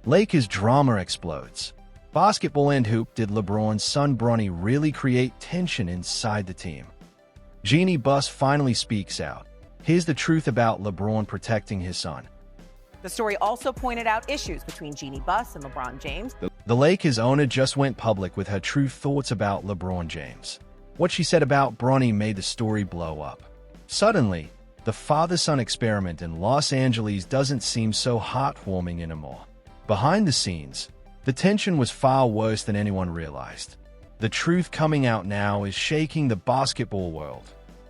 Lakers drama explodes. Basketball and hoop. Did LeBron's son Bronny really create tension inside the team? Jeanie Buss finally speaks out. Here's the truth about LeBron protecting his son. The story also pointed out issues between Jeanie Buss and LeBron James. The Lakers owner just went public with her true thoughts about LeBron James. What she said about Bronny made the story blow up. Suddenly, the father-son experiment in Los Angeles doesn't seem so heartwarming anymore. Behind the scenes, the tension was far worse than anyone realized. The truth coming out now is shaking the basketball world.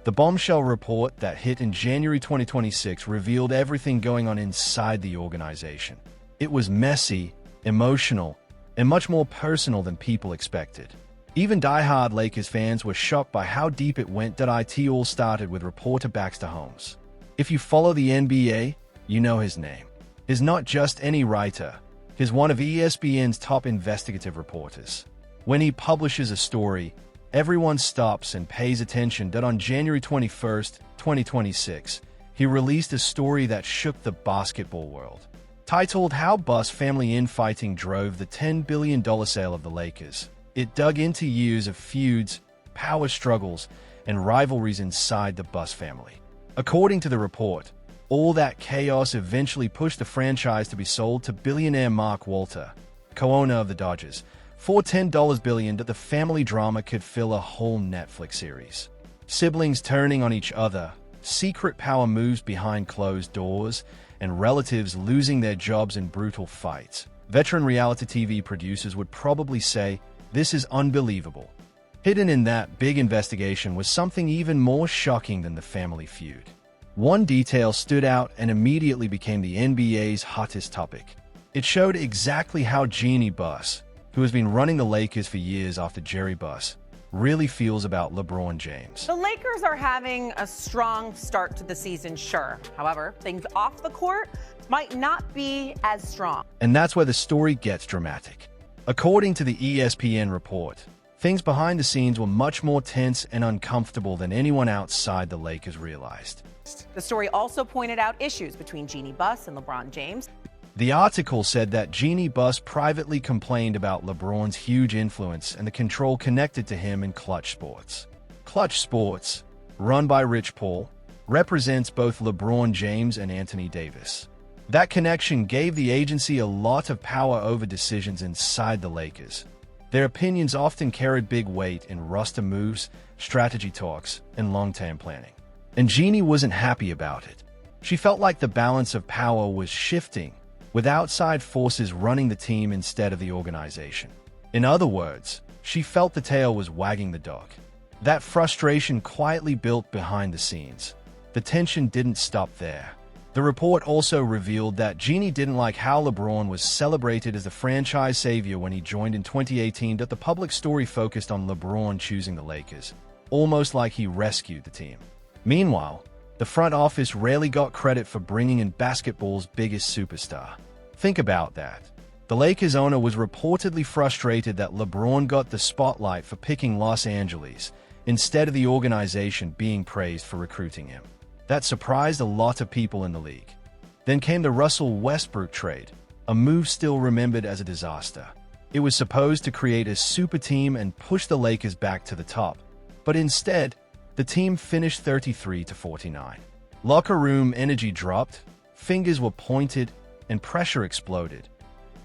The bombshell report that hit in January 2026 revealed everything going on inside the organization. It was messy, emotional, and much more personal than people expected. Even die-hard Lakers fans were shocked by how deep it went. It all started with reporter Baxter Holmes. If you follow the NBA, you know his name. He's not just any writer. He's one of ESPN's top investigative reporters. When he publishes a story, everyone stops and pays attention. On January 21st, 2026, he released a story that shook the basketball world. Titled How Buss Family Infighting Drove the $10 Billion Sale of the Lakers, it dug into years of feuds, power struggles, and rivalries inside the Buss family. According to the report, all that chaos eventually pushed the franchise to be sold to billionaire Mark Walter, co-owner of the Dodgers, for $10 billion. That the family drama could fill a whole Netflix series. Siblings turning on each other, secret power moves behind closed doors, and relatives losing their jobs in brutal fights. Veteran reality TV producers would probably say, "This is unbelievable." Hidden in that big investigation was something even more shocking than the family feud. One detail stood out and immediately became the NBA's hottest topic. It showed exactly how Jeanie Buss, who has been running the Lakers for years after Jerry Buss, really feels about LeBron James. The Lakers are having a strong start to the season, sure. However, things off the court might not be as strong. And that's where the story gets dramatic. According to the ESPN report, things behind the scenes were much more tense and uncomfortable than anyone outside the Lakers realized. The story also pointed out issues between Jeanie Buss and LeBron James. The article said that Jeanie Buss privately complained about LeBron's huge influence and the control connected to him in Clutch Sports. Clutch Sports, run by Rich Paul, represents both LeBron James and Anthony Davis. That connection gave the agency a lot of power over decisions inside the Lakers. Their opinions often carried big weight in roster moves, strategy talks, and long-term planning. And Jeanie wasn't happy about it. She felt like the balance of power was shifting, with outside forces running the team instead of the organization. In other words, she felt the tail was wagging the dog. That frustration quietly built behind the scenes. The tension didn't stop there. The report also revealed that Jeanie didn't like how LeBron was celebrated as the franchise savior when he joined in 2018. That the public story focused on LeBron choosing the Lakers, almost like he rescued the team. Meanwhile, the front office rarely got credit for bringing in basketball's biggest superstar. Think about that. The Lakers owner was reportedly frustrated that LeBron got the spotlight for picking Los Angeles, instead of the organization being praised for recruiting him. That surprised a lot of people in the league. Then came the Russell Westbrook trade, a move still remembered as a disaster. It was supposed to create a super team and push the Lakers back to the top, but instead, the team finished 33-49. Locker room energy dropped, fingers were pointed, and pressure exploded.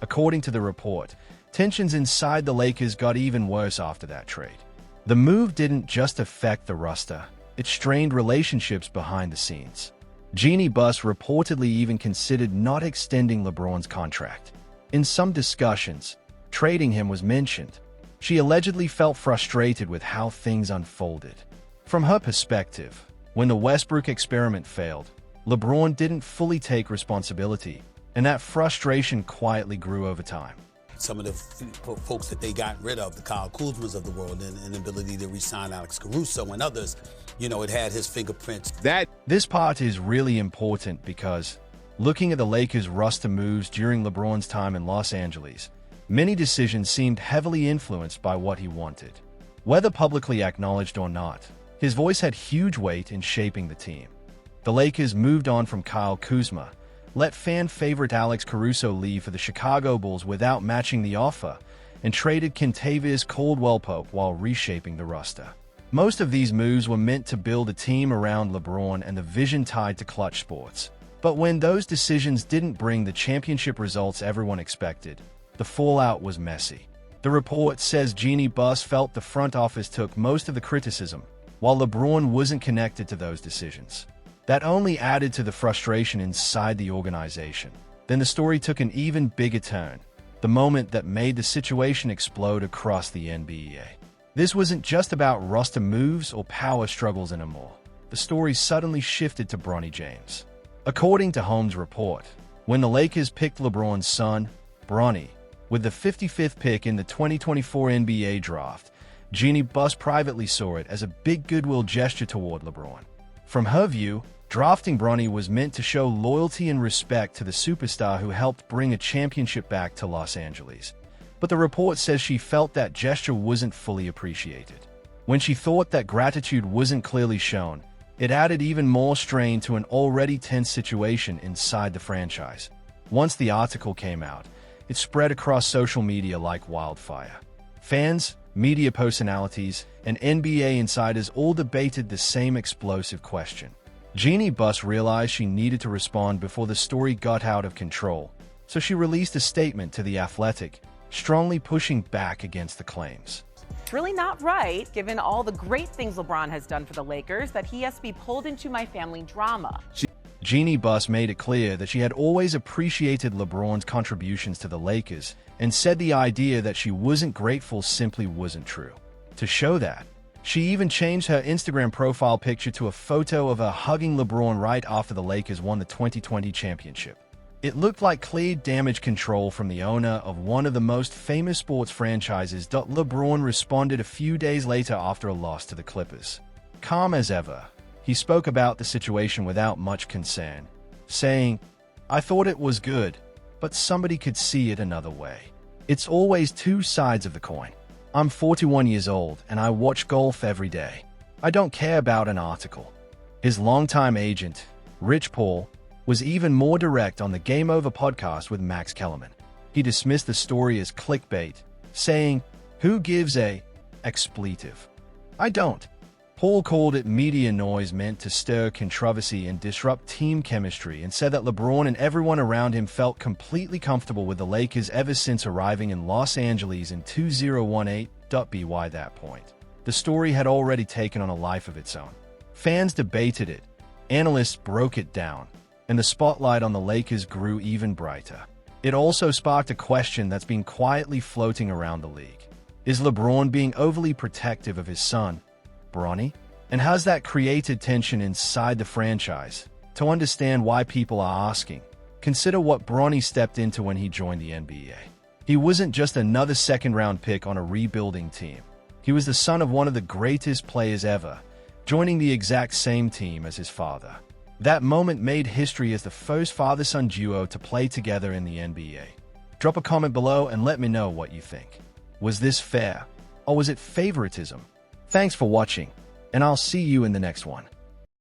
According to the report, tensions inside the Lakers got even worse after that trade. The move didn't just affect the roster, it strained relationships behind the scenes. Jeanie Buss reportedly even considered not extending LeBron's contract. In some discussions, trading him was mentioned. She allegedly felt frustrated with how things unfolded. From her perspective, when the Westbrook experiment failed, LeBron didn't fully take responsibility, and that frustration quietly grew over time. Some of the folks that they got rid of, the Kyle Kuzmas of the world, and the ability to re-sign Alex Caruso and others, it had his fingerprints. This part is really important because, looking at the Lakers' roster moves during LeBron's time in Los Angeles, many decisions seemed heavily influenced by what he wanted. Whether publicly acknowledged or not, his voice had huge weight in shaping the team. The Lakers moved on from Kyle Kuzma, let fan favorite Alex Caruso leave for the Chicago Bulls without matching the offer, and traded Kentavious Caldwell-Pope while reshaping the roster. Most of these moves were meant to build a team around LeBron and the vision tied to Clutch Sports. But when those decisions didn't bring the championship results everyone expected, the fallout was messy. The report says Jeannie Buss felt the front office took most of the criticism, while LeBron wasn't connected to those decisions. That only added to the frustration inside the organization. Then the story took an even bigger turn, the moment that made the situation explode across the NBA. This wasn't just about roster moves or power struggles anymore. The story suddenly shifted to Bronny James. According to Holmes' report, when the Lakers picked LeBron's son, Bronny, with the 55th pick in the 2024 NBA draft, Jeannie Buss privately saw it as a big goodwill gesture toward LeBron. From her view, drafting Bronny was meant to show loyalty and respect to the superstar who helped bring a championship back to Los Angeles. But the report says she felt that gesture wasn't fully appreciated. When she thought that gratitude wasn't clearly shown, it added even more strain to an already tense situation inside the franchise. Once the article came out, it spread across social media like wildfire. Fans, media personalities, and NBA insiders all debated the same explosive question. Jeannie Buss realized she needed to respond before the story got out of control, so she released a statement to The Athletic, strongly pushing back against the claims. It's really not right, given all the great things LeBron has done for the Lakers, that he has to be pulled into my family drama. Jeannie Buss made it clear that she had always appreciated LeBron's contributions to the Lakers and said the idea that she wasn't grateful simply wasn't true. To show that, she even changed her Instagram profile picture to a photo of her hugging LeBron right after the Lakers won the 2020 championship. It looked like clear damage control from the owner of one of the most famous sports franchises. LeBron responded a few days later after a loss to the Clippers. Calm as ever, he spoke about the situation without much concern, saying, "I thought it was good, but somebody could see it another way. It's always two sides of the coin. I'm 41 years old and I watch golf every day. I don't care about an article." His longtime agent, Rich Paul, was even more direct on the Game Over podcast with Max Kellerman. He dismissed the story as clickbait, saying, "Who gives a expletive? I don't." Paul called it media noise meant to stir controversy and disrupt team chemistry, and said that LeBron and everyone around him felt completely comfortable with the Lakers ever since arriving in Los Angeles in 2018. By that point, the story had already taken on a life of its own. Fans debated it, analysts broke it down, and the spotlight on the Lakers grew even brighter. It also sparked a question that's been quietly floating around the league. Is LeBron being overly protective of his son, Bronny? And has that created tension inside the franchise? To understand why people are asking, consider what Bronny stepped into when he joined the NBA. He wasn't just another second-round pick on a rebuilding team. He was the son of one of the greatest players ever, joining the exact same team as his father. That moment made history as the first father-son duo to play together in the NBA. Drop a comment below and let me know what you think. Was this fair, or was it favoritism? Thanks for watching, and I'll see you in the next one.